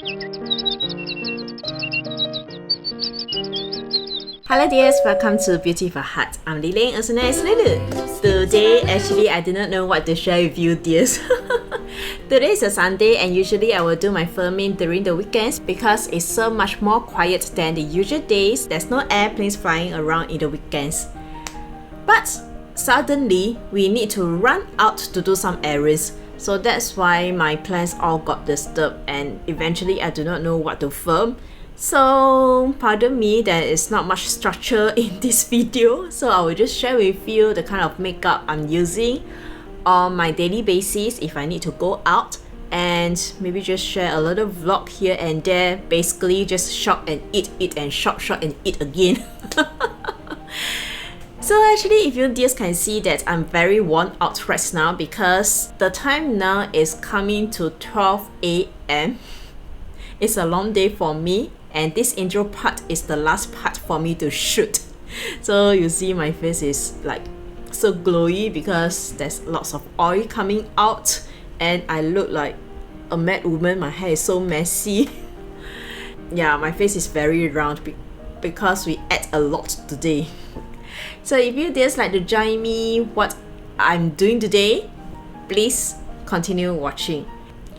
Hello dears, welcome to Beauty for Heart. I'm Lily, also known as Lulu. Today, actually, I do not know what to share with you dears. Today is a Sunday and usually I will do my filming during the weekends because it's so much more quiet than the usual days. There's no airplanes flying around in the weekends. But suddenly, we need to run out to do some errands. So that's why my plans all got disturbed and eventually I do not know what to film. So pardon me, there is not much structure in this video, so I will just share with you the kind of makeup I'm using on my daily basis if I need to go out, and maybe just share a little vlog here and there, basically just shop and eat and shop and eat again. So actually, if you dears can see that I'm very worn out right now because the time now is coming to 12 AM. It's a long day for me. And this intro part is the last part for me to shoot. So you see my face is like so glowy because there's lots of oil coming out and I look like a mad woman. My hair is so messy. Yeah, my face is very round because we ate a lot today. So if you just like to join me what I'm doing today, please continue watching.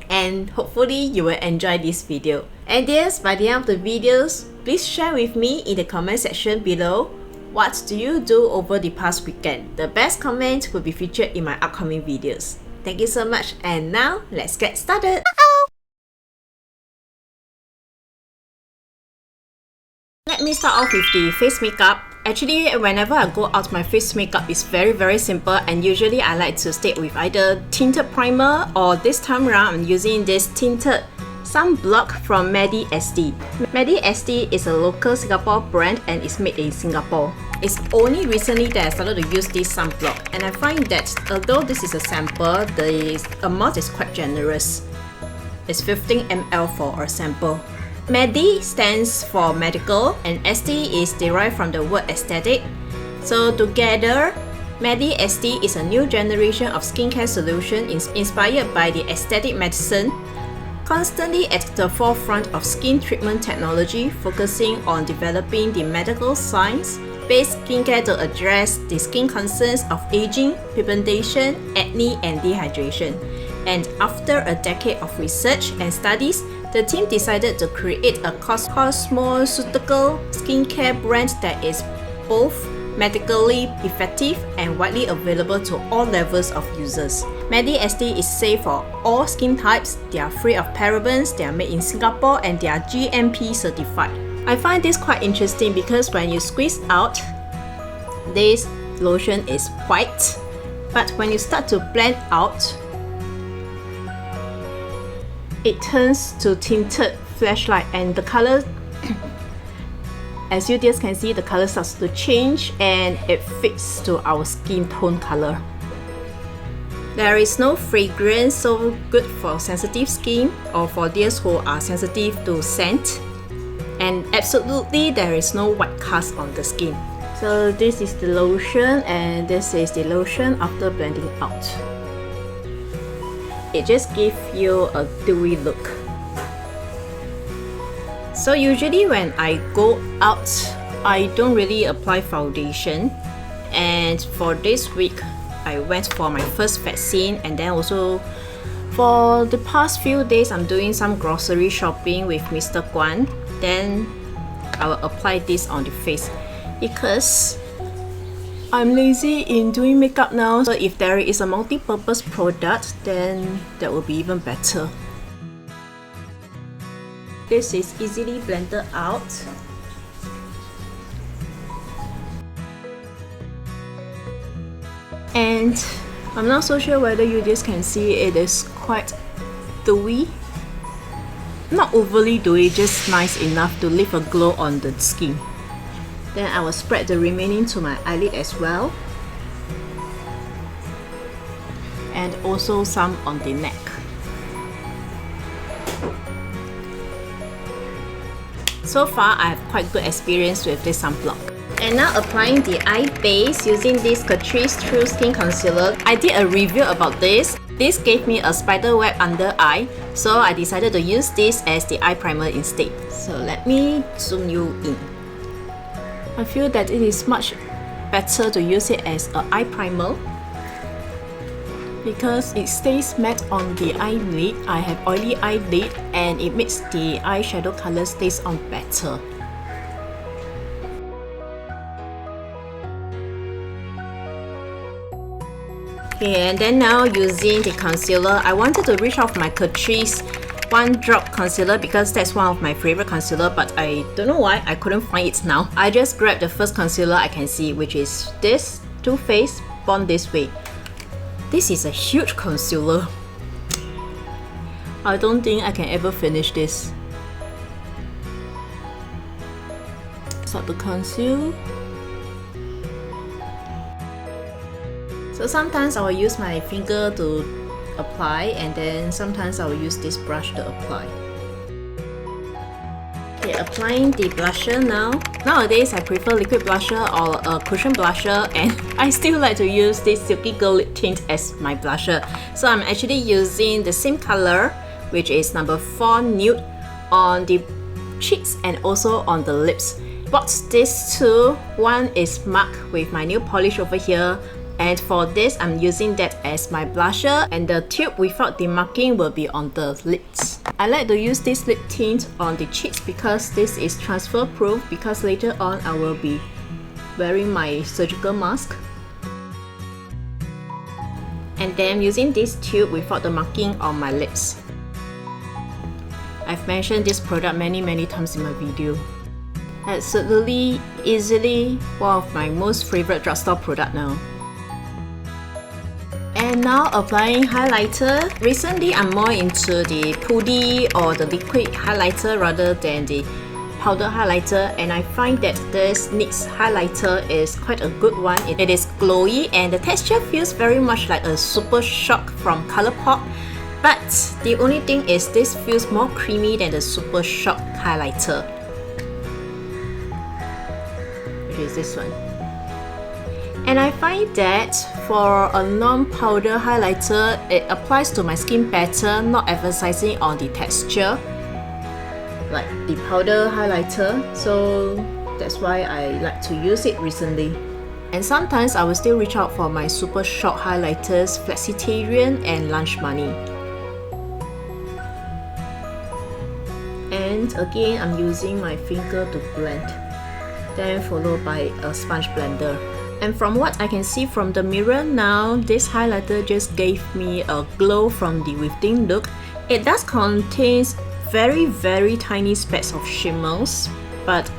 And hopefully you will enjoy this video. And yes, by the end of the videos, please share with me in the comment section below what do you do over the past weekend. The best comment will be featured in my upcoming videos. Thank you so much, and now let's get started. Let me start off with the face makeup. Actually, whenever I go out, my face makeup is very simple, and usually I like to stay with either tinted primer or this time around I'm using this tinted sunblock from medi-esthe. Medi-esthe is a local Singapore brand and it's made in Singapore. It's only recently that I started to use this sunblock, and I find that although this is a sample, the amount is quite generous. It's 15 ml for a sample. Medi stands for medical and esthe is derived from the word aesthetic. So together, medi-esthe is a new generation of skincare solution inspired by the aesthetic medicine, constantly at the forefront of skin treatment technology, focusing on developing the medical science-based skincare to address the skin concerns of aging, pigmentation, acne, and dehydration. And after a decade of research and studies, the team decided to create a cosmeceutical skincare brand that is both medically effective and widely available to all levels of users. Medi-esthe is safe for all skin types, they are free of parabens, they are made in Singapore, and they are GMP certified. I find this quite interesting because when you squeeze out, this lotion is white, but when you start to blend out, it turns to tinted flashlight, and the color as you just can see, the color starts to change and it fits to our skin tone color. There is no fragrance, so good for sensitive skin or for those who are sensitive to scent. And absolutely there is no white cast on the skin. So this is the lotion and this is the lotion after blending out. It just gives you a dewy look. So usually when I go out, I don't really apply foundation, and for this week I went for my first vaccine, and then also for the past few days I'm doing some grocery shopping with Mr. Guan. Then I will apply this on the face because I'm lazy in doing makeup now. So if there is a multi-purpose product, then that will be even better. This is easily blended out. And I'm not so sure whether you just can see it is quite dewy. Not overly dewy, just nice enough to leave a glow on the skin. Then I will spread the remaining to my eyelid as well. And also some on the neck. So far, I have quite good experience with this sunblock. And now applying the eye base using this Catrice True Skin Concealer. I did a review about this. This gave me a spider web under eye, so I decided to use this as the eye primer instead. So let me zoom you in. I feel that it is much better to use it as an eye primer because it stays matte on the eyelid. I have oily eyelid and it makes the eyeshadow color stays on better. Okay, and then now using the concealer, I wanted to reach out my Catrice one drop concealer because that's one of my favorite concealer, but I don't know why I couldn't find it now. I just grabbed the first concealer I can see, which is this Too Faced Born This Way. This is a huge concealer. I don't think I can ever finish this. Start to conceal. So sometimes I will use my finger to apply, and then sometimes I will use this brush to apply. Okay, applying the blusher now. Nowadays I prefer liquid blusher or a cushion blusher, and I still like to use this SilkyGirl lip tint as my blusher. So I'm actually using the same color, which is number 4 nude, on the cheeks and also on the lips. Bought these two. One is marked with my nail polish over here, and for this I'm using that as my blusher, and the tube without the marking will be on the lids. I like to use this lip tint on the cheeks because this is transfer proof, because later on I will be wearing my surgical mask. And then using this tube without the marking on my lips. I've mentioned this product many times in my video. Absolutely, easily one of my most favorite drugstore product now. And now applying highlighter. Recently I'm more into the putty or the liquid highlighter rather than the powder highlighter, and I find that this NYX highlighter is quite a good one. It is glowy and the texture feels very much like a Super Shock from Colourpop, but the only thing is this feels more creamy than the Super Shock highlighter, which is this one. And I find that for a non-powder highlighter, it applies to my skin better, not emphasizing on the texture like the powder highlighter. So that's why I like to use it recently. And sometimes I will still reach out for my Super Shock highlighters, Flexitarian and Lunch Money. And again, I'm using my finger to blend, then followed by a sponge blender. And from what I can see from the mirror now, this highlighter just gave me a glow from the within look. It does contain very tiny specks of shimmers, but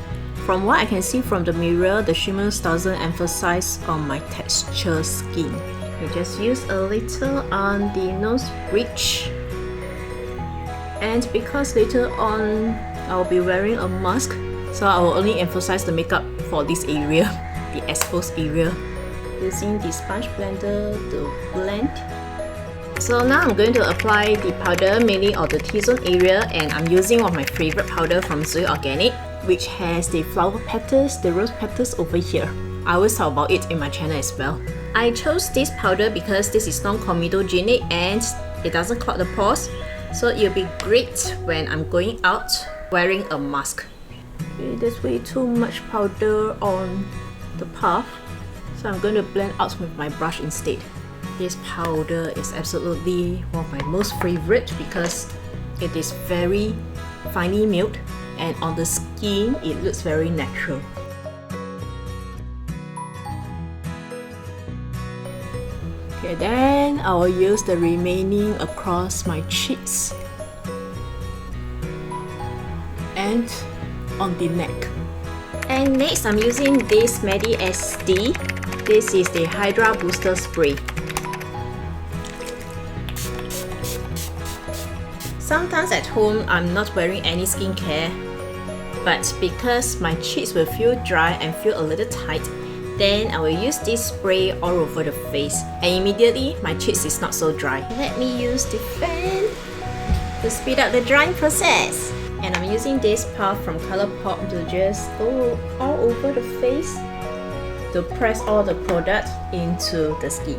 from what I can see from the mirror, the shimmers doesn't emphasize on my texture skin. I just use a little on the nose bridge. And because later on I'll be wearing a mask, so I will only emphasize the makeup for this area, the exposed area, using the sponge blender to blend. So now I'm going to apply the powder mainly on the T-zone area, and I'm using one of my favorite powder from Zoe Organic, which has the flower petals, the rose petals over here. I always talk about it in my channel as well. I chose this powder because this is non-comedogenic and it doesn't clog the pores, so it'll be great when I'm going out wearing a mask. Okay, there's way too much powder on the path, so I'm going to blend out with my brush instead. This powder is absolutely one of my most favorite because it is very finely milled, and on the skin it looks very natural. Okay, then I will use the remaining across my cheeks and on the neck. And next I'm using this medi-esthe. This is the Hydra Booster Spray. Sometimes at home I'm not wearing any skincare, but because my cheeks will feel dry and feel a little tight, then I will use this spray all over the face, and immediately my cheeks is not so dry. Let me use the fan to speed up the drying process. And I'm using this puff from Colourpop to just go all over the face to press all the product into the skin.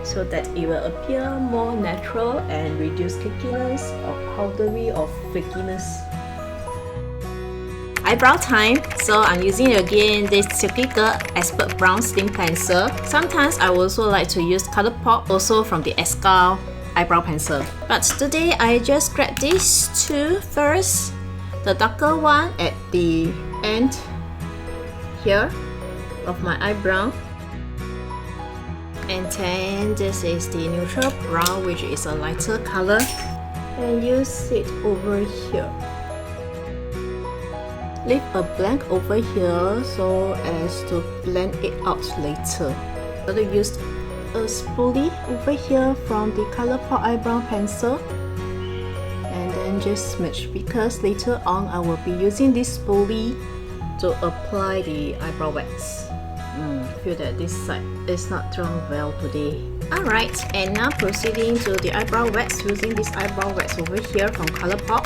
so that it will appear more natural and reduce cakeiness or powdery or flakiness. Eyebrow time. So I'm using again this SilkyGirl Expert Brown Slim Pencil. Sometimes I also like to use Colourpop, also from the Escal eyebrow pencil. But today I just grabbed these two first. The darker one at the end here of my eyebrow. And then this is the neutral brown, which is a lighter color. And use it over here. Leave a blank over here so as to blend it out later. I'm going to use a spoolie over here from the Colourpop eyebrow pencil. And then just smudge, because later on I will be using this spoolie to apply the eyebrow wax. Feel that this side is not drawn well today. Alright, and now proceeding to the eyebrow wax, using this eyebrow wax over here from Colourpop.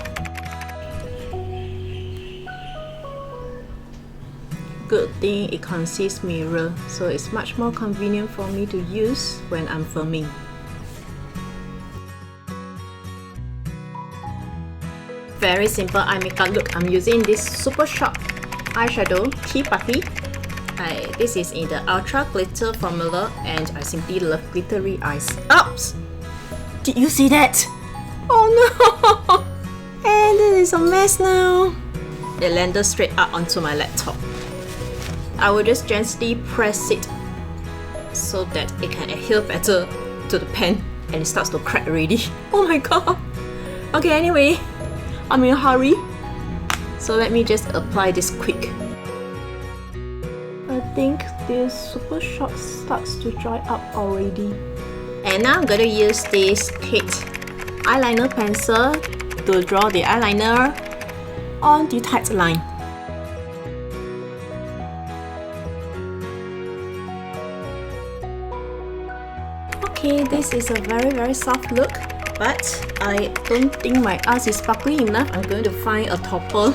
Good thing it consists mirror, so it's much more convenient for me to use when I'm filming. Very simple eye makeup look. I'm using this super sharp eyeshadow, Tea Party. This is in the Ultra Glitter formula, and I simply love glittery eyes. Oops! Did you see that? Oh no! And this is a mess now. It landed straight up onto my laptop. I will just gently press it so that it can adhere better to the pen, and it starts to crack already. Oh my god! Okay, anyway, I'm in a hurry, so let me just apply this quick. I think this super shot starts to dry up already. And now I'm going to use this Kate eyeliner pencil to draw the eyeliner on the tight line. Okay, this is a very soft look, but I don't think my eyes is sparkly enough. I'm going to find a topper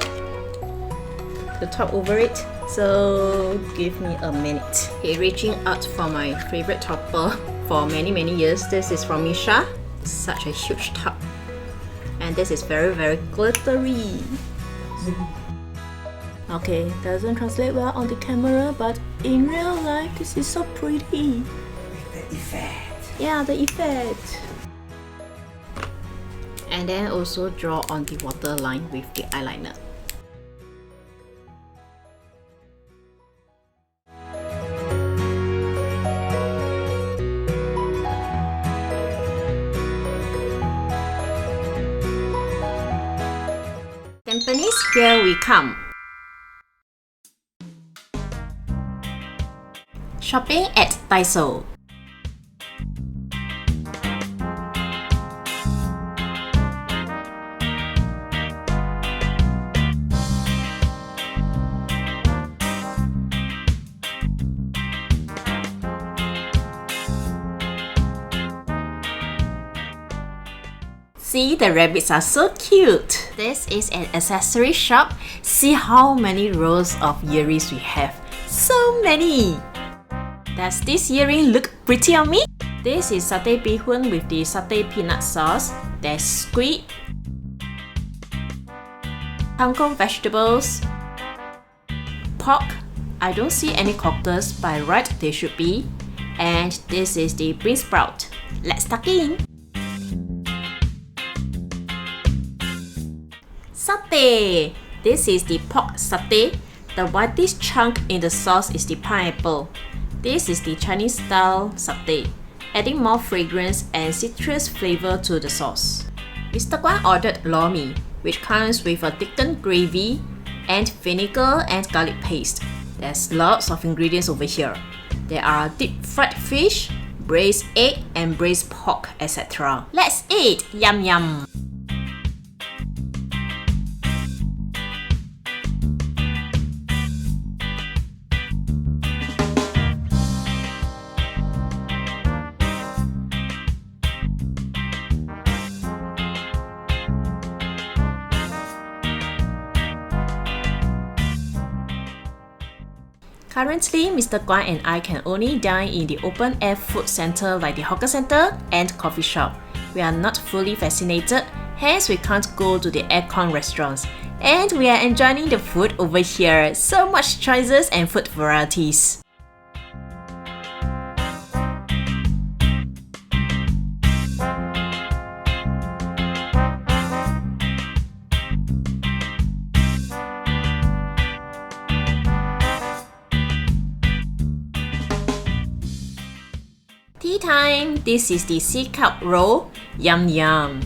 to top over it, so give me a minute. Okay, reaching out for my favorite topper for many years. This is from Misha. Such a huge tub, and this is very glittery. Okay, doesn't translate well on the camera, but in real life this is so pretty. The effect. Yeah, the effect. And then also draw on the waterline with the eyeliner. Tampines, here we come. Shopping at Daiso. See, the rabbits are so cute. This is an accessory shop. See how many rows of earrings we have. So many! Does this earring look pretty on me? This is satay bihun with the satay peanut sauce. There's squid, kangkong vegetables, pork. I don't see any cockles, by right they should be. And this is the bean sprout. Let's tuck in. Satay! This is the pork satay. The whitish chunk in the sauce is the pineapple. This is the Chinese style satay, adding more fragrance and citrus flavor to the sauce. Mr. Guan ordered lor mee, which comes with a thickened gravy and vinegar and garlic paste. There's lots of ingredients over here. There are deep fried fish, braised egg and braised pork, etc. Let's eat! Yum yum! Currently, Mr. Guan and I can only dine in the open-air food center like the hawker center and coffee shop. We are not fully vaccinated, hence we can't go to the aircon restaurants. And we are enjoying the food over here. So much choices and food varieties. Tea time! This is the C-cup roll. Yum yum!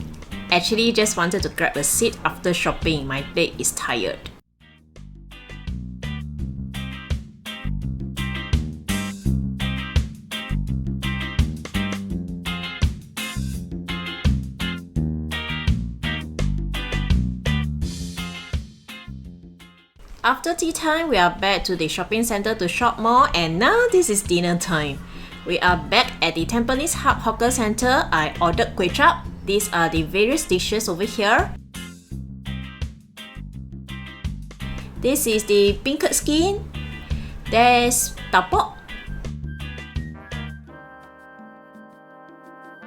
Actually just wanted to grab a seat after shopping. My leg is tired. After tea time, we are back to the shopping center to shop more, and now this is dinner time. We are back at the Tampines Hub Hawker Center. I ordered kway chap. These are the various dishes over here. This is the beancurd skin. There's tapok,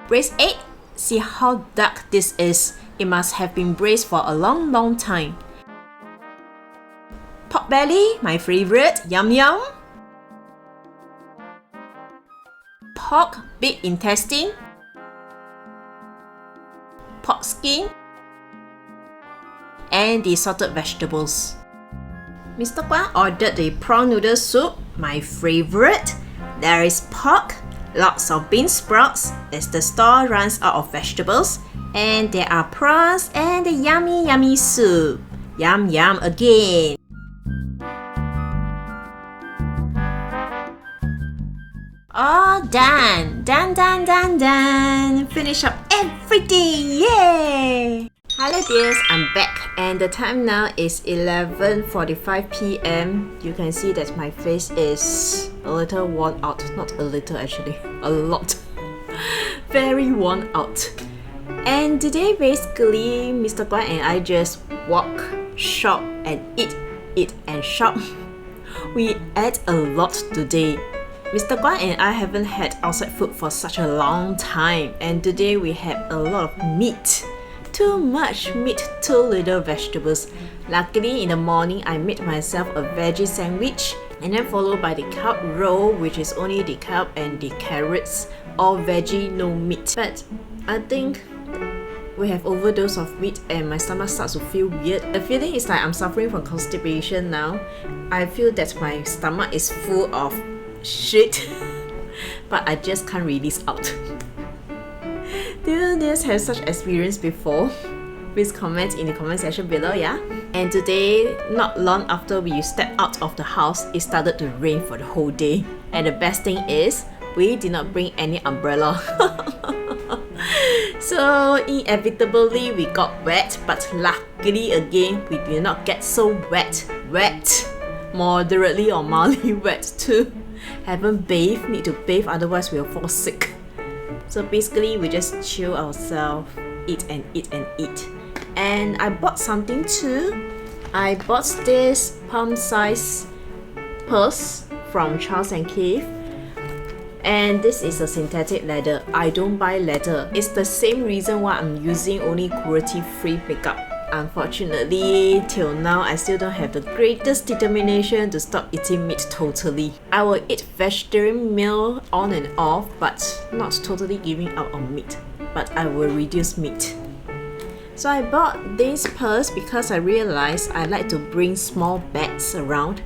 braised egg. See how dark this is. It must have been braised for a long time. Pork belly, my favorite. Yum yum. Pork big intestine, pork skin, and the salted vegetables. Mr. Guan ordered the prawn noodle soup, my favorite. There is pork, lots of bean sprouts as the store runs out of vegetables, and there are prawns and the yummy soup. Yum yum again. All done! Done! Finish up everything! Yay! Hello dears, I'm back and the time now is 11:45 p.m. You can see that my face is a little worn out. Not a little actually, a lot. Very worn out. And today basically, Mr. Guan and I just walk, shop and eat and shop. We ate a lot today. Mr. Guan and I haven't had outside food for such a long time, and today we had a lot of meat. Too much meat, too little vegetables. Luckily in the morning I made myself a veggie sandwich and then followed by the carb roll, which is only the carb and the carrots, all veggie, no meat. But I think we have overdose of meat and my stomach starts to feel weird. The feeling is like I'm suffering from constipation now. I feel that my stomach is full of shit, but I just can't release out. Do you guys have such experience before? Please comment in the comment section below, yeah? And today, not long after we stepped out of the house, it started to rain for the whole day. And the best thing is, we did not bring any umbrella. So inevitably we got wet, but luckily again, we did not get so wet. Moderately or mildly wet too. Haven't bathed, need to bathe, otherwise we'll fall sick. So basically we just chill ourselves, eat. And I bought something too. I bought this palm size purse from Charles & Keith. And this is a synthetic leather. I don't buy leather. It's the same reason why I'm using only cruelty free makeup. Unfortunately, till now I still don't have the greatest determination to stop eating meat totally. I will eat vegetarian meal on and off, but not totally giving up on meat. But I will reduce meat. So I bought this purse because I realized I like to bring small bags around,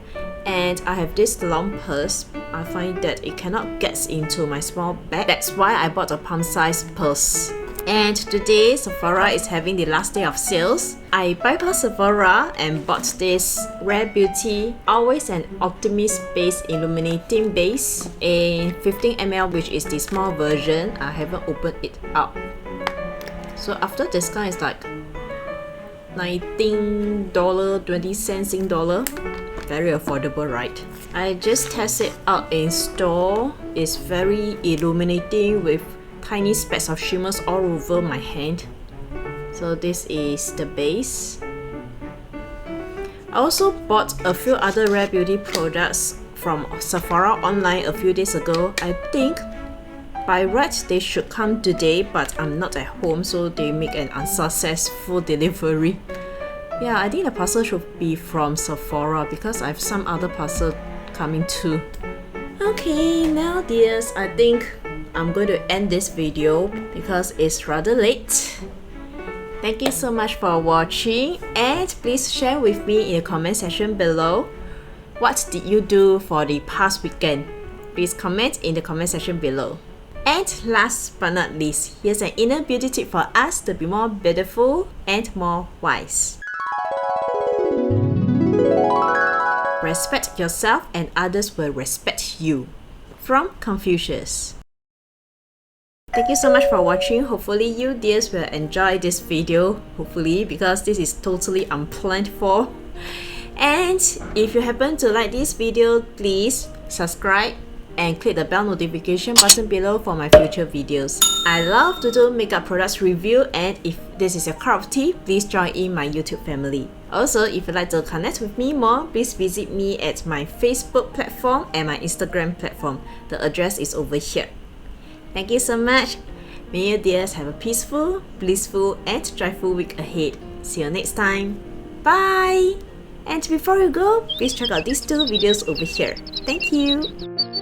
and I have this long purse. I find that it cannot get into my small bag. That's why I bought a palm size purse. And today Sephora is having the last day of sales. I bypassed Sephora and bought this Rare Beauty Always an Optimist Base Illuminating Base in 15 ml, which is the small version. I haven't opened it up. So after discount it's like $19.20 Sing dollar. Very affordable, right? I just tested it out in store. It's very illuminating with tiny specks of shimmers all over my hand. So this is the base. I also bought a few other Rare Beauty products from Sephora online a few days ago. I think by right they should come today, but I'm not at home, so they make an unsuccessful delivery. Yeah, I think the parcel should be from Sephora because I have some other parcel coming too. Okay, now dears, I think I'm going to end this video because it's rather late. Thank you so much for watching, and please share with me in the comment section below what did you do for the past weekend. Please comment in the comment section below. And last but not least, here's an inner beauty tip for us to be more beautiful and more wise. Respect yourself and others will respect you. From Confucius. Thank you so much for watching. Hopefully you dears will enjoy this video. Hopefully, because this is totally unplanned for. And if you happen to like this video, please subscribe and click the bell notification button below for my future videos. I love to do makeup products review, and if this is your cup of tea, please join in my YouTube family. Also, if you'd like to connect with me more, please visit me at my Facebook platform and my Instagram platform. The address is over here. Thank you so much. May you dears have a peaceful, blissful and joyful week ahead. See you next time. Bye! And before you go, please check out these two videos over here. Thank you!